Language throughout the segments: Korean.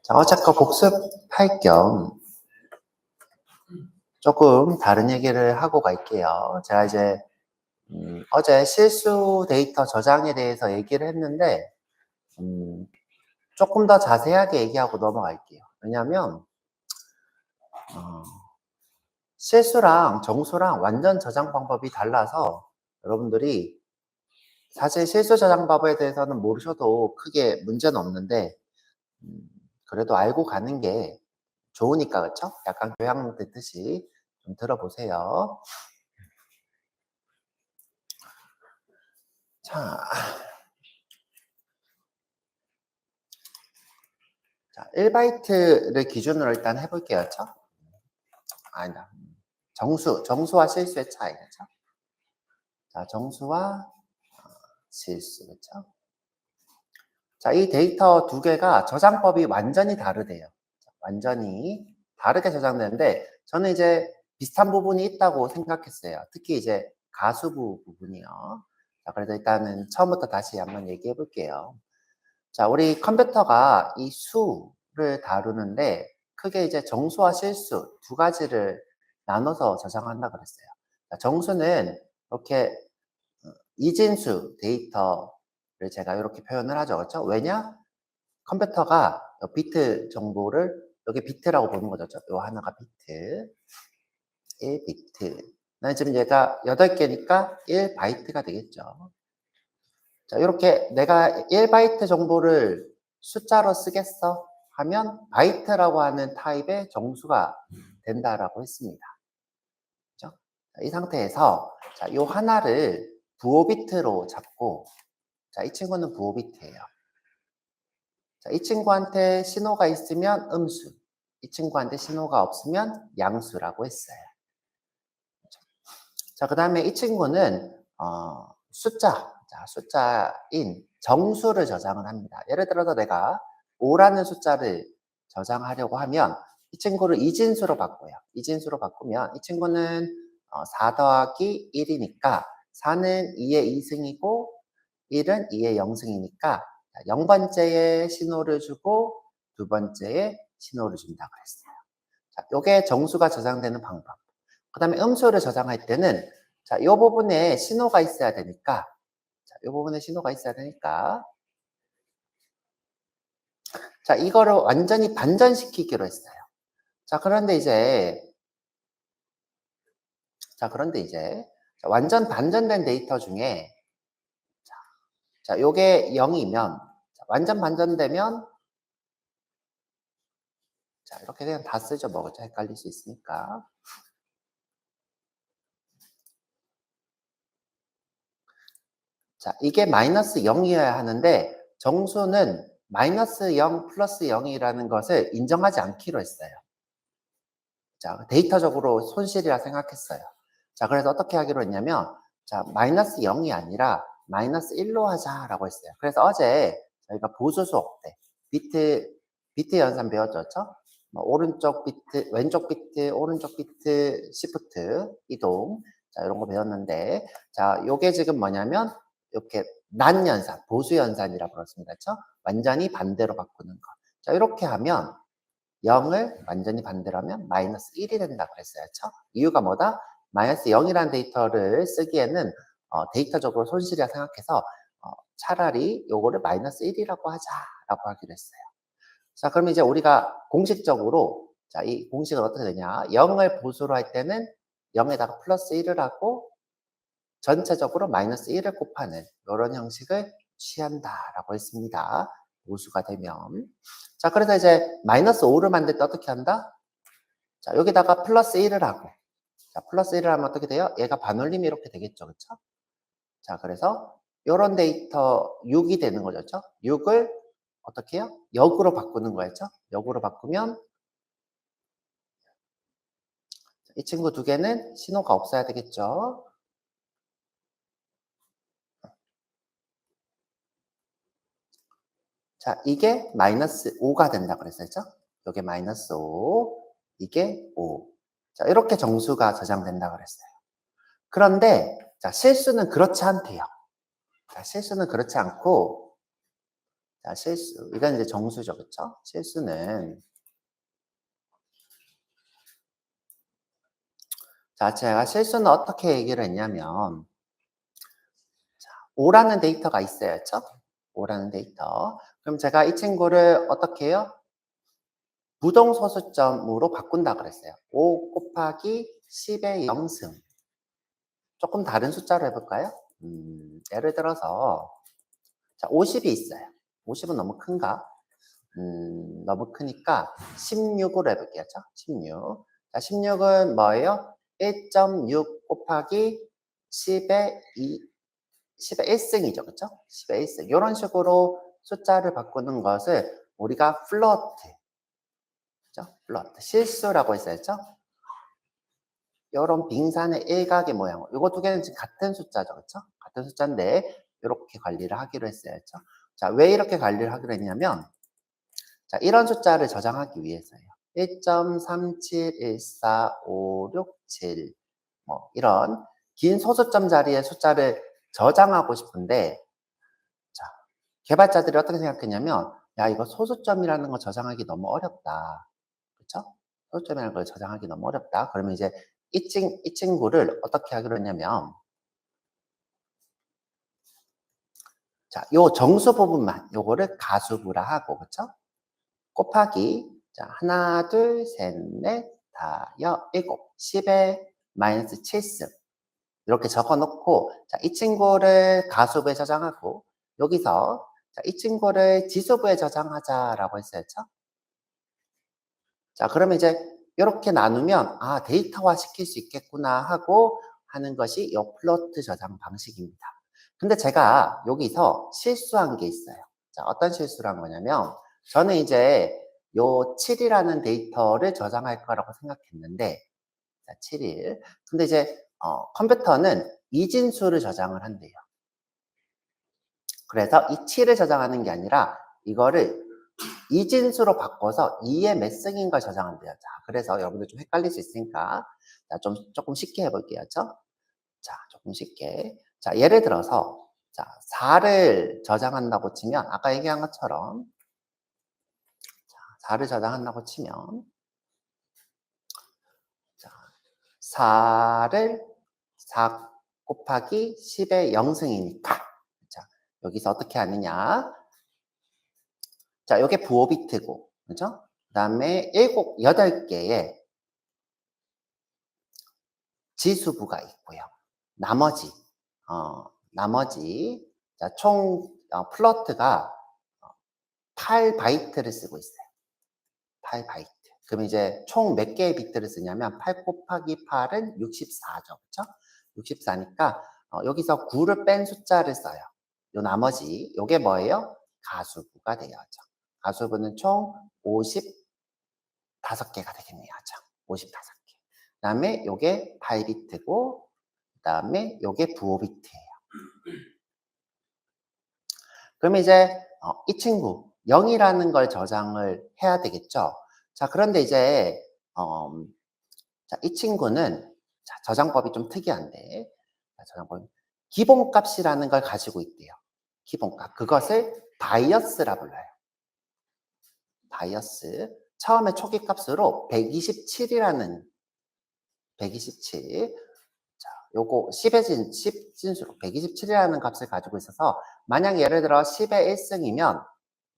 자, 어제 거 복습할 겸 조금 다른 얘기를 하고 갈게요. 제가 이제 어제 실수 데이터 저장에 대해서 얘기를 했는데 조금 더 자세하게 얘기하고 넘어갈게요. 왜냐하면 실수랑 정수랑 완전 저장 방법이 달라서 여러분들이 사실 실수 저장 방법에 대해서는 모르셔도 크게 문제는 없는데 그래도 알고 가는 게 좋으니까, 그렇죠? 약간 교양 듣듯이 좀 들어보세요. 자, 1바이트를 기준으로 일단 해볼게요. 그렇죠? 아니다. 정수와 실수의 차이. 그렇죠? 자, 정수와 실수. 그렇죠? 자, 이 데이터 두 개가 저장법이 완전히 다르대요. 완전히 다르게 저장되는데 저는 이제 비슷한 부분이 있다고 생각했어요. 특히 이제 가수부 부분이요. 자, 그래서 일단은 처음부터 다시 한번 얘기해 볼게요. 자, 우리 컴퓨터가 이 수를 다루는데 크게 이제 정수와 실수 두 가지를 나눠서 저장한다 그랬어요. 자, 정수는 이렇게 이진수 데이터를 제가 이렇게 표현을 하죠. 그렇죠? 왜냐? 컴퓨터가 비트 정보를 여기 비트라고 보는 거죠. 요 하나가 비트. 1비트. 나 지금 얘가 8개니까 1바이트가 되겠죠. 자, 이렇게 내가 1바이트 정보를 숫자로 쓰겠어 하면 바이트라고 하는 타입의 정수가 된다라고 했습니다. 그렇죠? 자, 이 상태에서 자, 요 하나를 부호비트로 잡고 자, 이 친구는 부호비트예요. 자, 이 친구한테 신호가 있으면 음수, 이 친구한테 신호가 없으면 양수라고 했어요. 그렇죠? 자, 그 다음에 이 친구는 숫자인 정수를 저장을 합니다. 예를 들어서 내가 5라는 숫자를 저장하려고 하면 이 친구를 이진수로 바꿔요. 이진수로 바꾸면 이 친구는 4 더하기 1이니까 4는 2의 2승이고 1은 2의 0승이니까 0번째에 신호를 주고 두 번째에 신호를 준다고 했어요. 자, 요게 정수가 저장되는 방법. 그 다음에 음수를 저장할 때는 자, 이 부분에 신호가 있어야 되니까 자, 이 부분에 신호가 있어야 되니까 자, 이거를 완전히 반전시키기로 했어요. 자, 그런데 이제 완전 반전된 데이터 중에 자, 요게 0이면 완전 반전되면 자, 이렇게 그냥 다 쓰죠. 뭐죠? 헷갈릴 수 있으니까. 자, 이게 마이너스 0이어야 하는데 정수는 마이너스 0 플러스 0이라는 것을 인정하지 않기로 했어요. 자, 데이터적으로 손실이라 생각했어요. 자, 그래서 어떻게 하기로 했냐면 자, 마이너스 0이 아니라 마이너스 1로 하자라고 했어요. 그래서 어제 저희가 보수 수업 때 비트 연산 배웠죠? 뭐 오른쪽 비트, 왼쪽 비트, 오른쪽 비트, 시프트 이동 자, 이런 거 배웠는데 자, 요게 지금 뭐냐면 이렇게 난 연산, 보수 연산이라고 그렇습니다. 그렇죠? 완전히 반대로 바꾸는 거. 자, 이렇게 하면 0을 완전히 반대로 하면 마이너스 1이 된다고 그랬어요. 그렇죠? 이유가 뭐다? 마이너스 0이라는 데이터를 쓰기에는 데이터적으로 손실이라 생각해서 차라리 요거를 마이너스 1이라고 하자라고 하기로 했어요. 자, 그럼 이제 우리가 공식적으로 자, 이 공식은 어떻게 되냐? 0을 보수로 할 때는 0에다가 플러스 1을 하고 전체적으로 마이너스 1을 곱하는 이런 형식을 취한다라고 했습니다. 보수가 되면. 자, 그래서 이제 마이너스 5를 만들 때 어떻게 한다? 자, 여기다가 플러스 1을 하고. 자, 플러스 1을 하면 어떻게 돼요? 얘가 반올림이 이렇게 되겠죠. 그쵸? 자, 그래서 요런 데이터 6이 되는 거죠. 6을 어떻게 해요? 역으로 바꾸는 거였죠. 역으로 바꾸면 이 친구 두 개는 신호가 없어야 되겠죠. 자, 이게 마이너스 5가 된다 그랬었죠? 이게 마이너스 5, 이게 5. 자, 이렇게 정수가 저장된다 그랬어요. 그런데 자, 실수는 그렇지 않대요. 자, 실수는 그렇지 않고 자, 실수. 이건 이제 정수죠. 그쵸? 실수는. 자, 제가 실수는 어떻게 얘기를 했냐면, 5라는 데이터가 있어야죠. 5라는 데이터. 그럼 제가 이 친구를 어떻게 해요? 부동소수점으로 바꾼다 그랬어요. 5 곱하기 10의 0승. 조금 다른 숫자로 해볼까요? 예를 들어서, 자, 50이 있어요. 50은 너무 큰가? 너무 크니까 16으로 해볼게요. 16. 자, 16은 뭐예요? 1.6 곱하기 10의 2, 10의 1승이죠. 그쵸? 10의 1승. 이런 식으로 숫자를 바꾸는 것을 우리가 플로트, 그죠? 플로트. 실수라고 했었죠? 이런 빙산의 일각의 모양. 이거 두 개는 지금 같은 숫자죠. 그쵸? 같은 숫자인데, 이렇게 관리를 하기로 했어야죠. 자, 왜 이렇게 관리를 하기로 했냐면, 자, 이런 숫자를 저장하기 위해서예요. 1.3714567 뭐 이런 긴 소수점 자리에 숫자를 저장하고 싶은데, 자, 개발자들이 어떻게 생각했냐면, 야, 이거 소수점이라는 거 저장하기 너무 어렵다. 그렇죠? 소수점이라는 걸 저장하기 너무 어렵다. 그러면 이제 이 친구를 어떻게 하기로 했냐면, 자, 요 정수 부분만 요거를 가수부라 하고, 그렇죠? 곱하기, 자, 하나, 둘, 셋, 넷, 다, 여, 일곱, 10의 마이너스 7승. 이렇게 적어 놓고, 자, 이 친구를 가수부에 저장하고, 여기서, 자, 이 친구를 지수부에 저장하자라고 했었죠. 자, 그러면 이제, 이렇게 나누면, 아, 데이터화 시킬 수 있겠구나 하고 하는 것이 이 플로트 저장 방식입니다. 근데 제가 여기서 실수한 게 있어요. 자, 어떤 실수를 한 거냐면, 저는 이제 요 7이라는 데이터를 저장할 거라고 생각했는데, 자, 7일. 근데 이제, 컴퓨터는 이진수를 저장을 한대요. 그래서 이 7을 저장하는 게 아니라, 이거를 이진수로 바꿔서 2의 몇 승인 걸 저장한대요. 자, 그래서 여러분들 좀 헷갈릴 수 있으니까, 자, 조금 쉽게 해볼게요. 자, 조금 쉽게. 자, 예를 들어서, 자, 4를 저장한다고 치면, 아까 얘기한 것처럼, 4를 저장한다고 치면, 자, 4를 4 곱하기 10의 0승이니까. 자, 여기서 어떻게 하느냐. 자, 요게 부호 비트고, 그죠? 그 다음에 8개의 지수부가 있고요. 나머지, 자, 총, 플러트가 8바이트를 쓰고 있어요. 8바이트. 그럼 이제 총 몇 개의 비트를 쓰냐면 8 곱하기 8은 64죠. 그쵸? 64니까 여기서 9를 뺀 숫자를 써요. 요 나머지 요게 뭐예요? 가수부가 되어야죠. 가수부는 총 55개가 되겠네요. 55개. 그 다음에 요게 8비트고 그 다음에 요게 부호 비트예요. 그럼 이제 이 친구 0이라는 걸 저장을 해야 되겠죠. 자, 그런데 이제 자, 이 친구는 자, 저장법이 좀 특이한데, 자, 저장법 기본값이라는 걸 가지고 있대요. 기본값. 그것을 바이어스라 불러요. 바이어스. 처음에 초기 값으로 127이라는 127. 자, 요거 10의 진수로 127이라는 값을 가지고 있어서 만약 예를 들어 10의 1승이면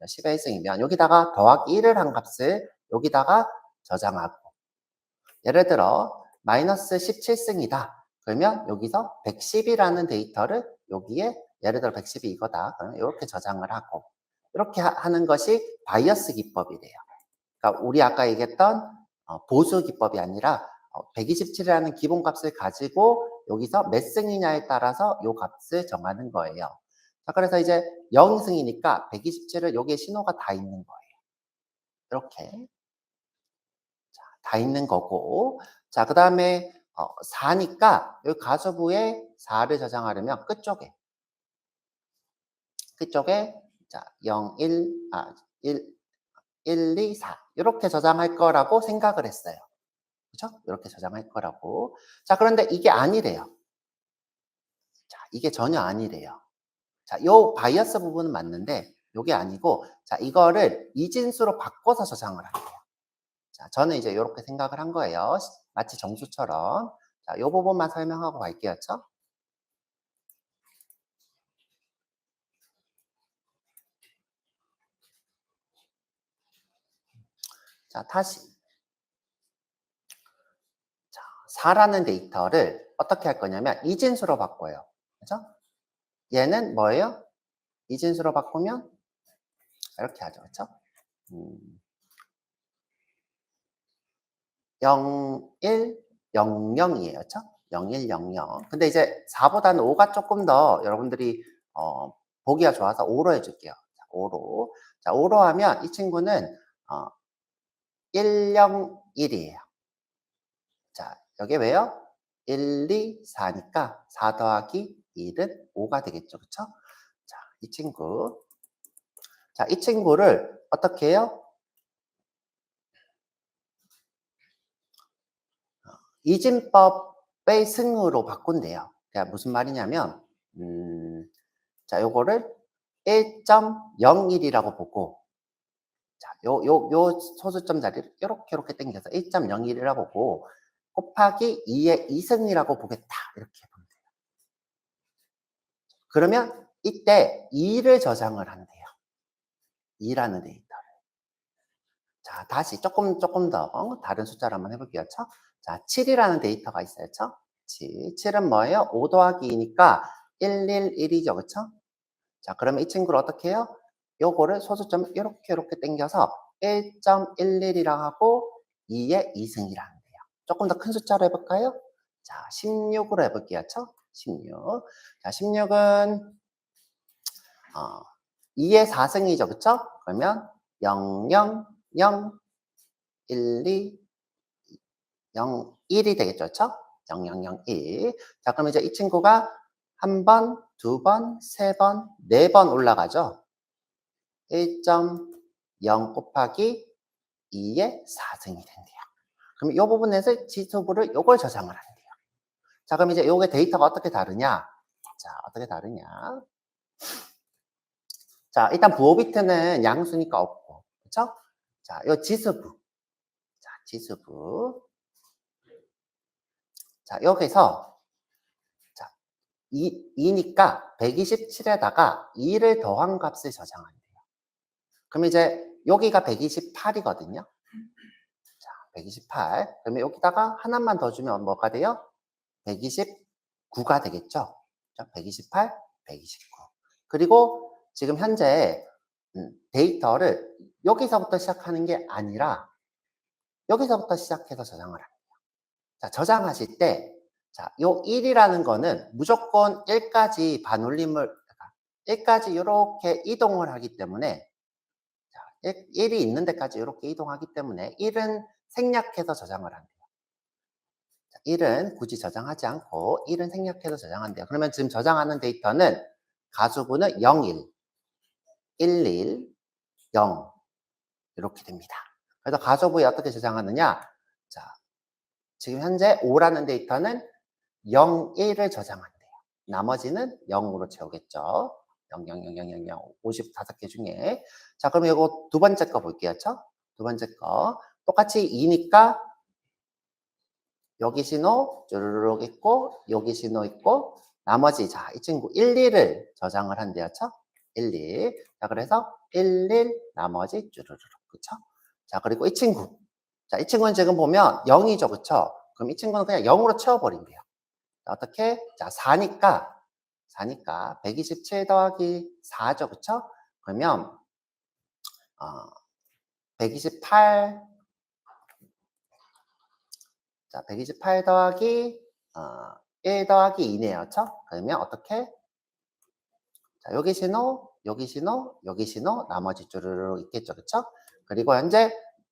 10의 1승이면 여기다가 더하기 1을 한 값을 여기다가 저장하고 예를 들어 마이너스 17승이다. 그러면 여기서 110이라는 데이터를 여기에 예를 들어 110이 이거다. 그러면 이렇게 저장을 하고 이렇게 하는 것이 바이어스 기법이래요. 그러니까 우리 아까 얘기했던 보수 기법이 아니라 127이라는 기본값을 가지고 여기서 몇 승이냐에 따라서 이 값을 정하는 거예요. 자, 그래서 이제 0승이니까 127을 여기에 신호가 다 있는 거예요. 이렇게 다 있는 거고 자, 그 다음에 4니까 여기 가소부에 4를 저장하려면 끝쪽에 자, 0, 1, 1, 2, 4 이렇게 저장할 거라고 생각을 했어요. 그렇죠? 이렇게 저장할 거라고. 자, 그런데 이게 아니래요. 자, 이게 전혀 아니래요. 자, 요 바이어스 부분은 맞는데 요게 아니고, 자, 이거를 이진수로 바꿔서 저장을 할게요. 자, 저는 이제 이렇게 생각을 한 거예요. 마치 정수처럼. 자, 요 부분만 설명하고 갈게요. 죠 자, 다시. 자, 4라는 데이터를 어떻게 할 거냐면 이진수로 바꿔요. 그죠? 얘는 뭐예요? 이진수로 바꾸면 이렇게 하죠. 그렇죠? 0, 1, 0, 0이에요. 그렇죠? 0, 1, 0, 0. 근데 이제 4보다는 5가 조금 더 여러분들이 보기가 좋아서 5로 해줄게요. 자, 5로. 자, 5로 하면 이 친구는 1, 0, 1이에요. 자, 여기 왜요? 1, 2, 4니까 4 더하기 1은 5가 되겠죠. 그렇죠? 자, 이 친구. 자, 이 친구를 어떻게 해요? 이진법의 승으로 바꾼대요. 그러니까 무슨 말이냐면, 자, 요거를 1.01이라고 보고, 자, 요 소수점 자리를 이렇게 당겨서 1.01이라고 보고, 곱하기 2의 이승이라고 보겠다. 이렇게 보면 돼요. 그러면 이때 2를 저장을 한대요. 2라는 데이터를. 자, 다시 조금 더 다른 숫자를 한번 해볼게요. 자, 7이라는 데이터가 있어요. 7은 뭐예요? 5 더하기 2니까 111이죠. 그쵸? 자, 그러면 이 친구를 어떻게 해요? 요거를 소수점 이렇게 당겨서 1.11이라고 하고 2의 2승이라는 데요. 조금 더 큰 숫자로 해볼까요? 자, 16으로 해볼게요. 16. 자, 16은 2의 4승이죠. 그쵸? 그러면 0, 0, 0, 1, 2, 0, 1이 되겠죠. 그쵸? 0, 0, 0, 1. 자, 그럼 이제 이 친구가 한 번, 두 번, 세 번, 네 번 올라가죠. 1.0 곱하기 2의 4승이 된대요. 그럼 이 부분에서 지수부를 요걸 저장을 한대요. 자, 그럼 이제 요게 데이터가 어떻게 다르냐? 자, 어떻게 다르냐? 자, 일단 부호 비트는 양수니까 없고, 그쵸? 자, 요 지수부. 자, 지수부. 자, 여기서, 자, 2니까 127에다가 2를 더한 값을 저장한대요. 그럼 이제 여기가 128이거든요. 자, 128. 그러면 여기다가 하나만 더 주면 뭐가 돼요? 129가 되겠죠. 128, 129. 그리고 지금 현재 데이터를 여기서부터 시작하는 게 아니라 여기서부터 시작해서 저장을 합니다. 자, 저장하실 때, 자, 요 1이라는 거는 무조건 1까지 반올림을, 1까지 이렇게 이동을 하기 때문에, 자, 1이 있는 데까지 이렇게 이동하기 때문에 1은 생략해서 저장을 한대요. 자, 1은 굳이 저장하지 않고 1은 생략해서 저장한대요. 그러면 지금 저장하는 데이터는 가수부는 0, 1, 1, 1, 0 이렇게 됩니다. 그래서 가소부에 어떻게 저장하느냐? 자, 지금 현재 5라는 데이터는 0, 1을 저장한대요. 나머지는 0으로 채우겠죠. 0, 0, 0, 0, 0, 0, 55개 중에. 자, 그럼 이거 두 번째 거 볼게요. 두 번째 거. 똑같이 2니까 여기 신호 쭈르륵 있고 여기 신호 있고 나머지 자, 이 친구 1, 2를 저장을 한대요. 1, 2. 자, 그래서 1, 1 나머지 쭈르륵. 그쵸? 자, 그리고 이 친구. 자, 이 친구는 지금 보면 0이죠. 그쵸? 그럼 이 친구는 그냥 0으로 채워버린대요. 자, 어떻게? 자, 4니까 127 더하기 4죠. 그쵸? 그러면 128 자, 128 더하기 1 더하기 2네요. 그쵸? 그러면 어떻게? 자, 여기 신호, 여기 신호, 여기 신호, 나머지 쭈르륵 있겠죠. 그쵸? 그리고 현재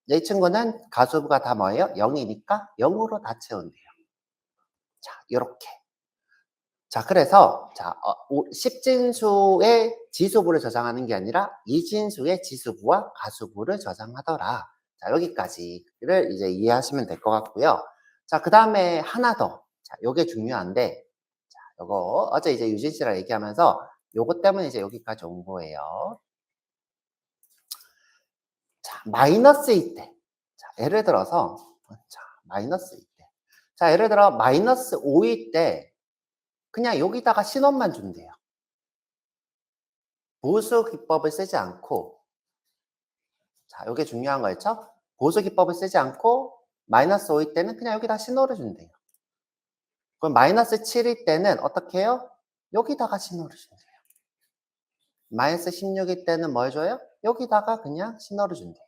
이 친구는 가수부가 다 뭐예요? 0이니까 0으로 다 채운대요. 자, 요렇게. 자, 그래서 자, 10진수의 지수부를 저장하는 게 아니라 이진수의 지수부와 가수부를 저장하더라. 자, 여기까지를 이제 이해하시면 될 것 같고요. 자, 그다음에 하나 더. 자, 요게 중요한데 자, 요거 어제 이제 유진 씨랑 얘기하면서 요것 때문에 이제 여기까지 온 거예요. 마이너스일 때. 자, 예를 들어서, 자, 마이너스일 때. 자, 예를 들어, 마이너스 5일 때, 그냥 여기다가 신호만 준대요. 보수 기법을 쓰지 않고, 자, 이게 중요한 거였죠? 보수 기법을 쓰지 않고, 마이너스 5일 때는 그냥 여기다 신호를 준대요. 그럼 마이너스 7일 때는 어떻게 해요? 여기다가 신호를 준대요. 마이너스 16일 때는 뭐 해줘요? 여기다가 그냥 신호를 준대요.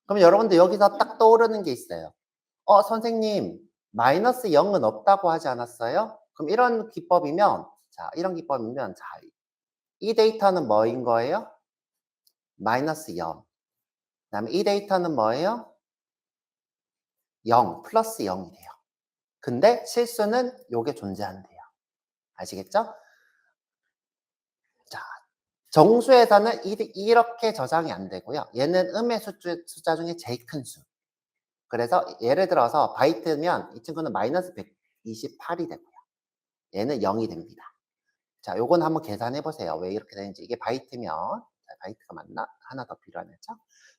그럼 여러분들 여기서 딱 떠오르는 게 있어요. 선생님, 마이너스 0은 없다고 하지 않았어요? 그럼 이런 기법이면, 자, 이런 기법이면, 자, 이 데이터는 뭐인 거예요? 마이너스 0. 그 다음에 이 데이터는 뭐예요? 0, 플러스 0이 돼요. 근데 실수는 요게 존재한대요. 아시겠죠? 자, 정수에서는 이렇게 저장이 안 되고요. 얘는 음의 숫자 중에 제일 큰 수. 그래서 예를 들어서 바이트면 이 친구는 마이너스 128이 되고요. 얘는 0이 됩니다. 자, 요건 한번 계산해 보세요. 왜 이렇게 되는지. 이게 바이트면, 자, 바이트가 맞나? 하나 더 필요하네요.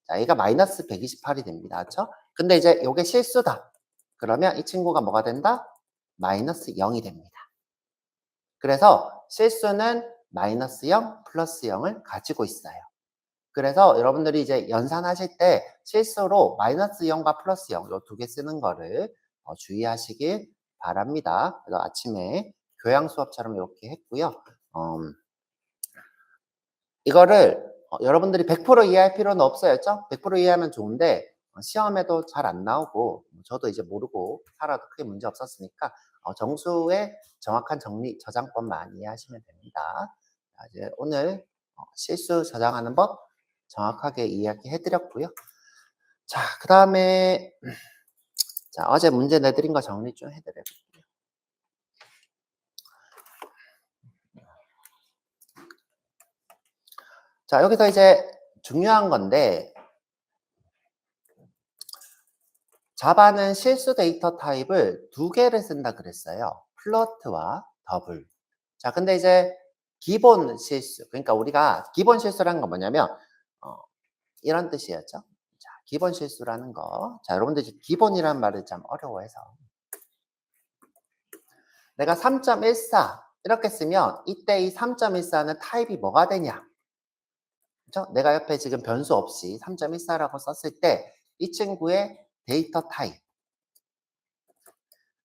자, 얘가 마이너스 128이 됩니다. 그렇죠? 근데 이제 요게 실수다. 그러면 이 친구가 뭐가 된다? 마이너스 0이 됩니다. 그래서 실수는 마이너스 0, 플러스 0을 가지고 있어요. 그래서 여러분들이 이제 연산하실 때 실수로 마이너스 0과 플러스 0, 요 두 개 쓰는 거를 주의하시길 바랍니다. 그래서 아침에 교양 수업처럼 이렇게 했고요. 이거를 여러분들이 100% 이해할 필요는 없어요. 100% 이해하면 좋은데 시험에도 잘 안 나오고 저도 이제 모르고 살아도 크게 문제 없었으니까 정수의 정확한 정리, 저장법만 이해하시면 됩니다. 자, 이제 오늘 실수 저장하는 법 정확하게 이야기해 드렸고요. 자, 그 다음에 자, 어제 문제 내드린 거 정리 좀 해드려요. 자, 여기서 이제 중요한 건데 자바는 실수 데이터 타입을 두 개를 쓴다 그랬어요. 플로트와 더블. 자, 근데 이제 기본 실수. 그러니까 우리가 기본 실수라는 건 뭐냐면 이런 뜻이었죠. 자, 기본 실수라는 거. 자, 여러분들 기본이라는 말을 참 어려워해서 내가 3.14 이렇게 쓰면 이때 이 3.14는 타입이 뭐가 되냐? 그렇죠? 내가 옆에 지금 변수 없이 3.14라고 썼을 때 이 친구의 데이터 타입.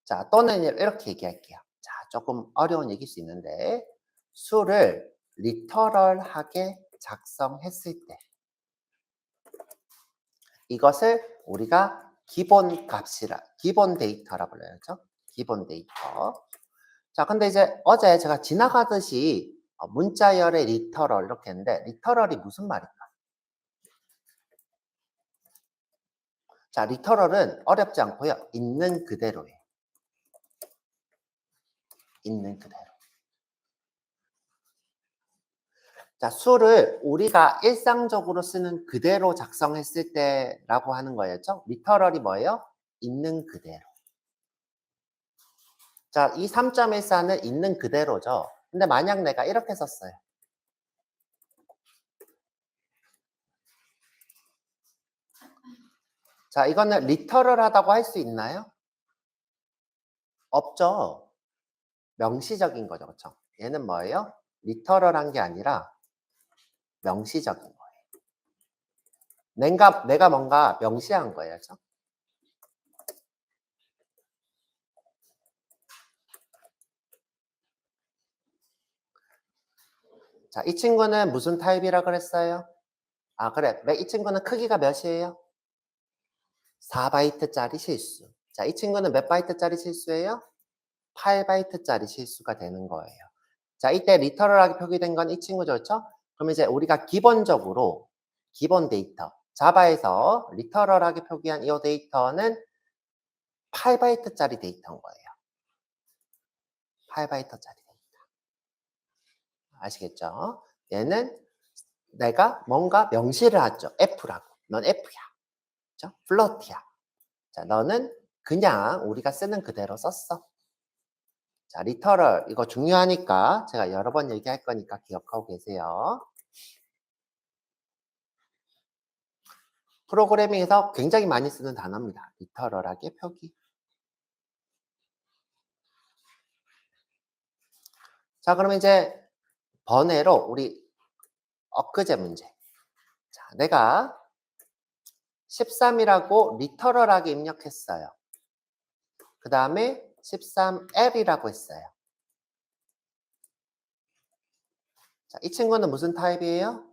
자, 또는 이렇게 얘기할게요. 자, 조금 어려운 얘기일 수 있는데 수를 리터럴하게 작성했을 때 이것을 우리가 기본 값이라, 기본 데이터라 불러요. 그렇죠? 기본 데이터. 자, 근데 이제 어제 제가 지나가듯이 문자열의 리터럴 이렇게 했는데 리터럴이 무슨 말일까? 자, 리터럴은 어렵지 않고요. 있는 그대로예요. 있는 그대로. 자, 수를 우리가 일상적으로 쓰는 그대로 작성했을 때라고 하는 거였죠. 리터럴이 뭐예요? 있는 그대로. 자, 이 3.14는 있는 그대로죠. 근데 만약 내가 이렇게 썼어요. 자, 이거는 리터럴하다고 할 수 있나요? 없죠. 명시적인 거죠. 그렇죠? 얘는 뭐예요? 리터럴한 게 아니라 명시적인 거예요. 내가 뭔가 명시한 거예요. 그렇죠? 자, 이 친구는 무슨 타입이라 그랬어요? 아, 그래. 이 친구는 크기가 몇이에요? 4바이트짜리 실수. 자, 이 친구는 몇 바이트짜리 실수예요? 8바이트짜리 실수가 되는 거예요. 자, 이때 리터럴하게 표기된 건 이 친구죠. 그렇죠? 그럼 이제 우리가 기본적으로 기본 데이터, 자바에서 리터럴하게 표기한 이 데이터는 8바이트짜리 데이터인 거예요. 8바이트짜리 데이터. 아시겠죠? 얘는 내가 뭔가 명시를 하죠. F라고. 넌 F야. 그렇죠? 플로트야. 자, 너는 그냥 우리가 쓰는 그대로 썼어. 자, 리터럴 이거 중요하니까 제가 여러 번 얘기할 거니까 기억하고 계세요. 프로그래밍에서 굉장히 많이 쓰는 단어입니다. 리터럴하게 표기. 자, 그러면 이제 번외로 우리 엊그제 문제. 자, 내가 13이라고 리터럴하게 입력했어요. 그 다음에 13L이라고 했어요. 자, 이 친구는 무슨 타입이에요?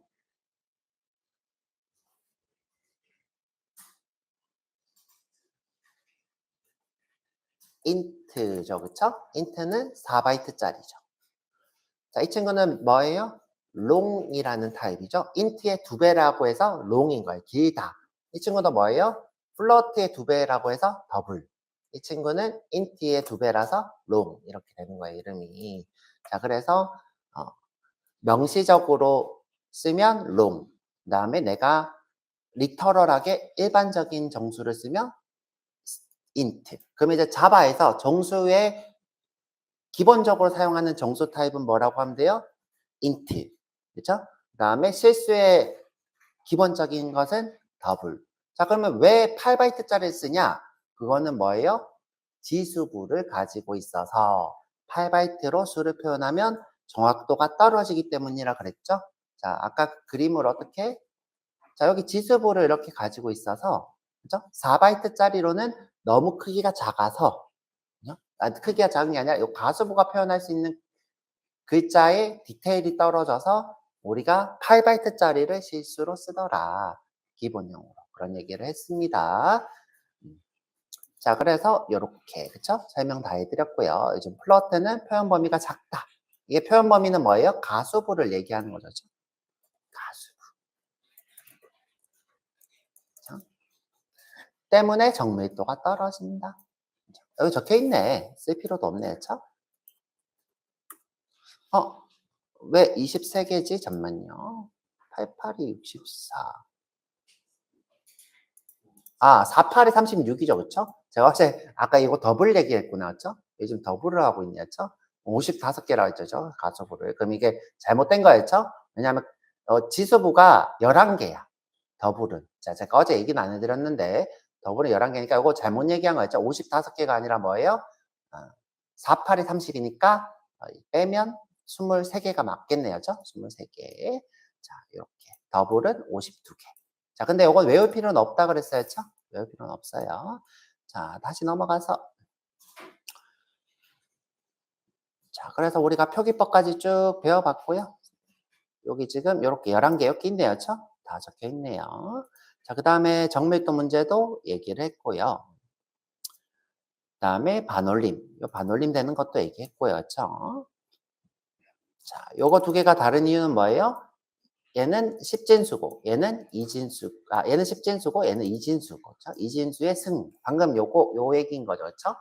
int죠, 그쵸? int는 4바이트짜리죠. 자, 이 친구는 뭐예요? long이라는 타입이죠. int의 2배라고 해서 long인 거예요. 길다. 이 친구도 뭐예요? float의 2배라고 해서 더블. 이 친구는 int의 2배라서 long 이렇게 되는 거예요, 이름이. 자, 그래서 명시적으로 쓰면 long. 그다음에 내가 리터럴하게 일반적인 정수를 쓰면 int. 그러면 이제 자바에서 정수의 기본적으로 사용하는 정수 타입은 뭐라고 하면 돼요? int. 그렇죠? 그다음에 실수의 기본적인 것은 더블. 자, 그러면 왜 8바이트짜리를 쓰냐? 그거는 뭐예요? 지수부를 가지고 있어서 8바이트로 수를 표현하면 정확도가 떨어지기 때문이라 그랬죠? 자, 아까 그림을 어떻게? 자, 여기 지수부를 이렇게 가지고 있어서, 그죠? 4바이트짜리로는 너무 크기가 작아서, 크기가 작은 게 아니라 이 가수부가 표현할 수 있는 글자의 디테일이 떨어져서 우리가 8바이트짜리를 실수로 쓰더라. 기본용으로. 그런 얘기를 했습니다. 자, 그래서 요렇게, 그쵸? 설명 다 해드렸고요. 요즘 플러트는 표현 범위가 작다. 이게 표현 범위는 뭐예요? 가수부를 얘기하는 거죠. 가수부. 그쵸? 때문에 정밀도가 떨어진다. 여기 적혀 있네. 쓸 필요도 없네, 그쵸? 왜 23개지? 잠만요. 88이 64. 48이 36이죠, 그쵸? 제가 어제 아까 이거 더블 얘기했구나, 그쵸? 요즘 더블을 하고 있냐, 그쵸? 55개라고 했죠, 가소부를. 그럼 이게 잘못된 거였죠? 왜냐하면 지수부가 11개야, 더블은. 자, 제가 어제 얘기는 안 해드렸는데 더블은 11개니까 이거 잘못 얘기한 거였죠? 55개가 아니라 뭐예요? 48이 30이니까 빼면 23개가 맞겠네요, 그쵸? 23개. 자, 이렇게 더블은 52개. 자, 근데 이건 외울 필요는 없다 그랬어요, 그쵸? 외울 필요는 없어요. 자, 다시 넘어가서. 자, 그래서 우리가 표기법까지 쭉 배워봤고요. 여기 지금 이렇게 11개 이렇게 있네요, 그쵸? 다 적혀 있네요. 자, 그 다음에 정밀도 문제도 얘기를 했고요. 그 다음에 반올림. 이 반올림 되는 것도 얘기했고요, 그쵸? 자, 요거 두 개가 다른 이유는 뭐예요? 얘는 십진수고 얘는 이진수. 얘는 십진수고 얘는 이진수고. 그쵸? 이진수의 승. 방금 요 얘기인 거죠. 그쵸?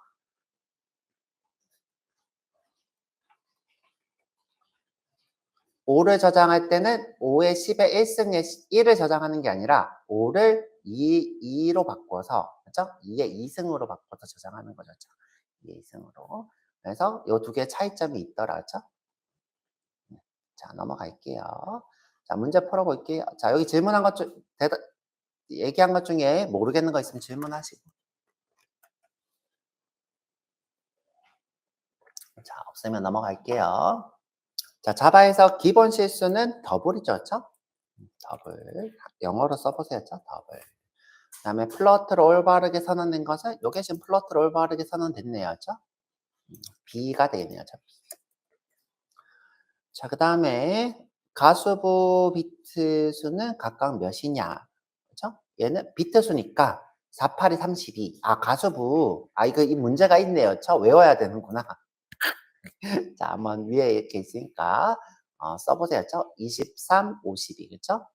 5를 저장할 때는 5의 10의 1승의 1을 저장하는 게 아니라 5를 2로 바꿔서, 그쵸? 2의 2승으로 바꿔서 저장하는 거죠. 그쵸? 2의 2승으로. 그래서 요 두 개의 차이점이 있더라. 그쵸? 자, 넘어갈게요. 자, 문제 풀어볼게요. 자, 여기 질문한 것 중, 얘기한 것 중에 모르겠는 거 있으면 질문하시고. 자, 없으면 넘어갈게요. 자, 자바에서 기본 실수는 더블이죠, 그렇죠? 더블. 영어로 써보세요, 그렇죠? 더블. 그 다음에 플러트를 올바르게 선언된 것은, 요게 지금 플러트를 올바르게 선언됐네요, 그렇죠? B가 되겠네요, 그렇죠? 자, 그 다음에 가수부 비트 수는 각각 몇이냐, 그렇죠? 얘는 비트 수니까 48이 32. 가수부. 이거 이 문제가 있네요, 그렇죠? 외워야 되는구나. 자, 한번 위에 이렇게 있으니까 써보세요. 그렇죠? 23, 52. 그렇죠?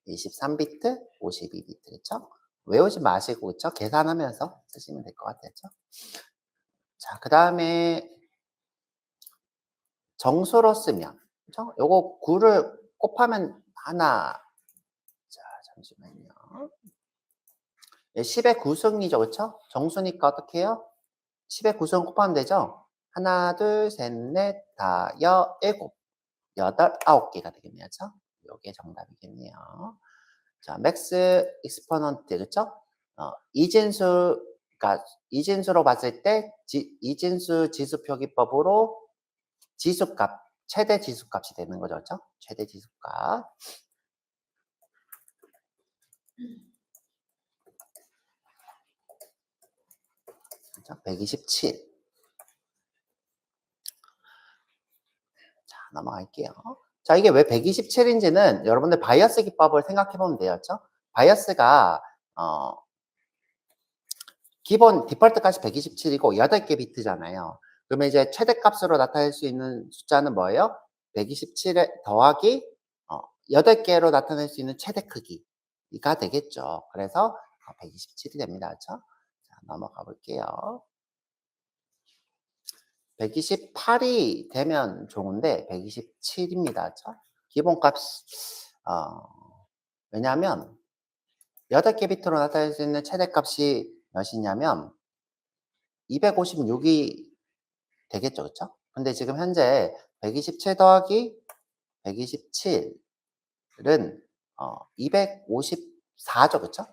23비트, 52비트. 그렇죠? 외우지 마시고 그렇죠? 계산하면서 쓰시면 될 것 같아요. 그렇죠? 자, 그다음에 정수로 쓰면 그렇죠? 요거 9를 곱하면 하나. 자, 잠시만요. 10의 9승이죠. 그렇죠? 정수니까 어떻게 해요? 10의 9승 곱하면 되죠? 하나, 둘, 셋, 넷, 다, 여, 일곱. 8, 9개가 되겠네요. 그렇죠? 요게 정답이겠네요. 자, 맥스 익스포넌트, 그쵸? 그러니까 이진수로 봤을 때 이진수 지수표기법으로 지수값, 최대 지수값이 되는 거죠, 그렇죠? 최대 지수값. 그렇죠? 127. 자, 넘어갈게요. 자, 이게 왜 127인지는 여러분들 바이어스 기법을 생각해 보면 돼요, 그렇죠? 바이어스가 기본 디폴트값이 127이고 8개 비트잖아요. 그러면 이제 최대값으로 나타낼 수 있는 숫자는 뭐예요? 127에 더하기 8개로 나타낼 수 있는 최대 크기가 되겠죠. 그래서 127이 됩니다. 그렇죠? 자, 넘어가 볼게요. 128이 되면 좋은데 127입니다. 그렇죠? 기본값 왜냐하면 8개 비트로 나타낼 수 있는 최대값이 몇이냐면 256이 되겠죠. 그렇죠? 근데 지금 현재 127 더하기 127은 254죠. 그렇죠?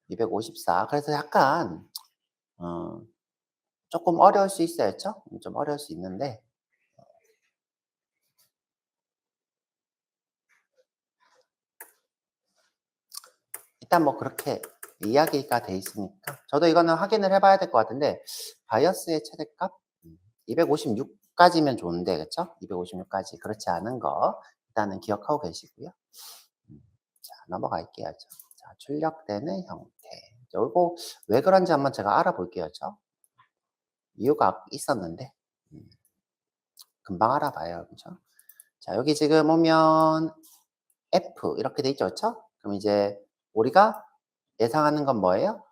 254. 그래서 약간 조금 어려울 수 있어요. 그렇죠? 좀 어려울 수 있는데 일단 뭐 그렇게 이야기가 돼 있으니까 저도 이거는 확인을 해봐야 될 것 같은데 바이어스의 최대값 256까지면 좋은데 그렇죠? 256까지 그렇지 않은 거 일단은 기억하고 계시고요. 자, 넘어갈게요. 자, 출력되는 형태. 이거 왜 그런지 한번 제가 알아볼게요. 그렇죠? 이유가 있었는데 금방 알아봐요. 그렇죠? 자, 여기 지금 오면 F 이렇게 돼 있죠. 그렇죠? 그럼 이제 우리가 예상하는 건 뭐예요?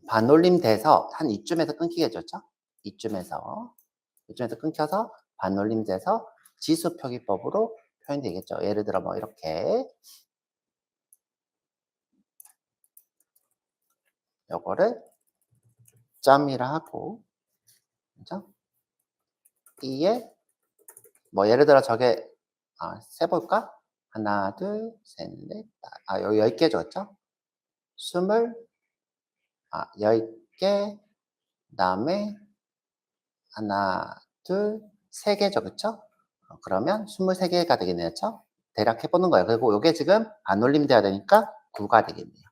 반올림 돼서 한 이쯤에서 끊기겠죠. 그렇죠? 이쯤에서 끊겨서 반올림 돼서 지수 표기법으로 표현되겠죠. 예를 들어 뭐 이렇게 요거를 점이라 하고 그죠? 이에 뭐 예를 들어 저게 세볼까? 하나, 둘, 셋, 넷, 여기 10개 줬죠? 10개, 그다음에 하나, 둘, 3개죠, 그쵸? 그러면 23개가 되겠네요, 그쵸? 대략 해보는 거예요. 그리고 요게 지금 안 올림돼야 되니까 9가 되겠네요.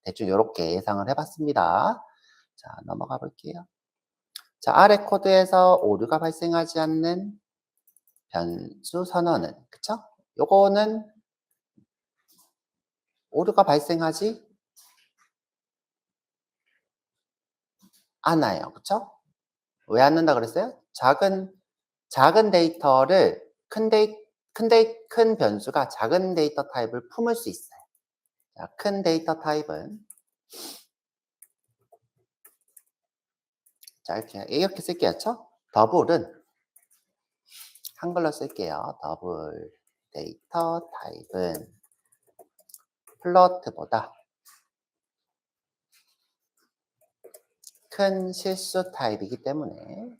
대충 요렇게 예상을 해봤습니다. 자, 넘어가 볼게요. 자, 아래 코드에서 오류가 발생하지 않는 변수 선언은, 그쵸? 요거는 오류가 발생하지 않아요. 그쵸? 왜 않는다 그랬어요? 작은 데이터를 큰 변수가 작은 데이터 타입을 품을 수 있어요. 자, 큰 데이터 타입은 자, 이렇게 쓸게요. 그쵸? 더블은 한글로 쓸게요. 더블 데이터 타입은 플로트보다 큰 실수 타입이기 때문에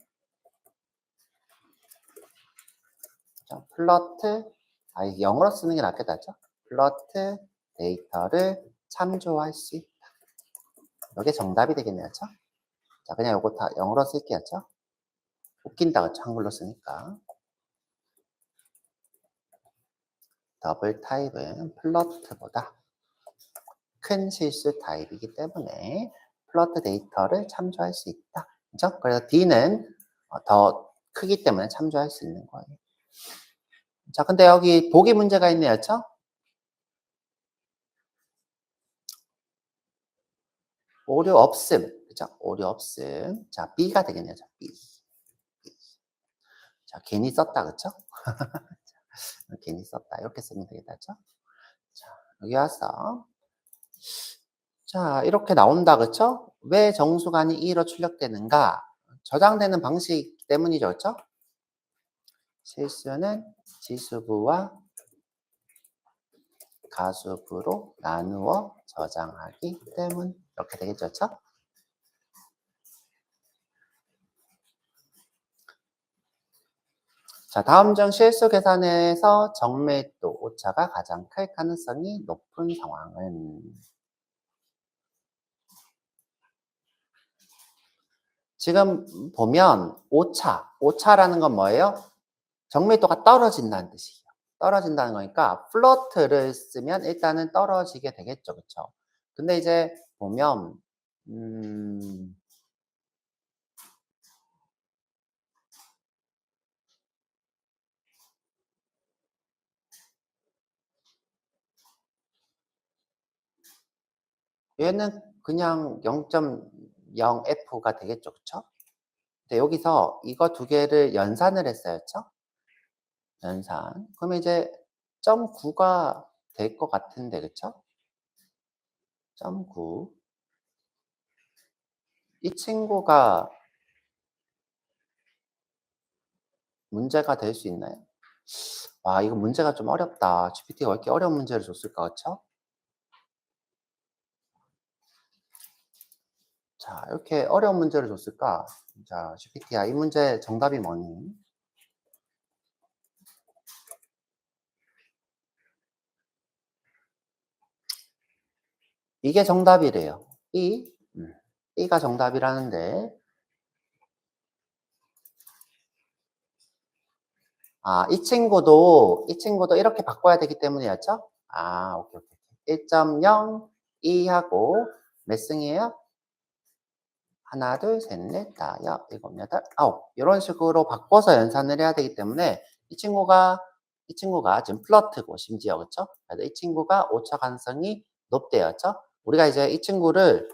플로트 영어로 쓰는 게 낫겠다. 플로트 데이터를 참조할 수 있다. 이게 정답이 되겠네요. 그쵸? 자, 그냥 요거 다 영어로 쓸게요. 그쵸? 웃긴다. 그쵸? 한글로 쓰니까. 더블 타입은 플로트보다 큰 실수 타입이기 때문에 플로트 데이터를 참조할 수 있다. 그죠? 그래서 D는 더 크기 때문에 참조할 수 있는 거예요. 자, 근데 여기 보기 문제가 있네요. 그쵸? 오류 없음. 그죠? 오류 없음. 자, B가 되겠네요. 자, B. 자, 괜히 썼다. 그쵸? 괜히 썼다. 이렇게 쓰면 되겠다. 그쵸? 자, 여기 와서 자, 이렇게 나온다. 그쵸? 왜 정수간이 2로 출력되는가? 저장되는 방식 때문이죠. 그쵸? 실수는 지수부와 가수부로 나누어 저장하기 때문. 이렇게 되겠죠. 그쵸? 자, 다음 중 실수 계산에서 정밀도 오차가 가장 클 가능성이 높은 상황은 지금 보면 오차라는 건 뭐예요? 정밀도가 떨어진다는 뜻이에요. 떨어진다는 거니까 플러트를 쓰면 일단은 떨어지게 되겠죠. 그쵸? 근데 이제 보면 음, 얘는 그냥 0.0F가 되겠죠. 그쵸? 근데 여기서 이거 두 개를 연산을 했어요. 그쵸? 연산. 그러면 이제 0.9가 될 것 같은데, 그쵸? 0.9. 이 친구가 문제가 될 수 있나요? 와, 이거 문제가 좀 어렵다. GPT가 왜 이렇게 어려운 문제를 줬을까, 그쵸? 자, 이렇게 어려운 문제를 줬을까? 자, GPT야, 이 문제 정답이 뭐니? 이게 정답이래요. E가 정답이라는데, 아, 이 친구도 이렇게 바꿔야 되기 때문이었죠? 아, 오케이, 오케이. 1.0, 2하고 몇 승이에요? 하나, 둘, 셋, 넷, 다, 여, 일곱, 여덟, 아홉. 이런 식으로 바꿔서 연산을 해야 되기 때문에 이 친구가 지금 플러트고 심지어 그렇죠? 그래서 이 친구가 오차 가능성이 높대요. 그렇죠? 우리가 이제 이 친구를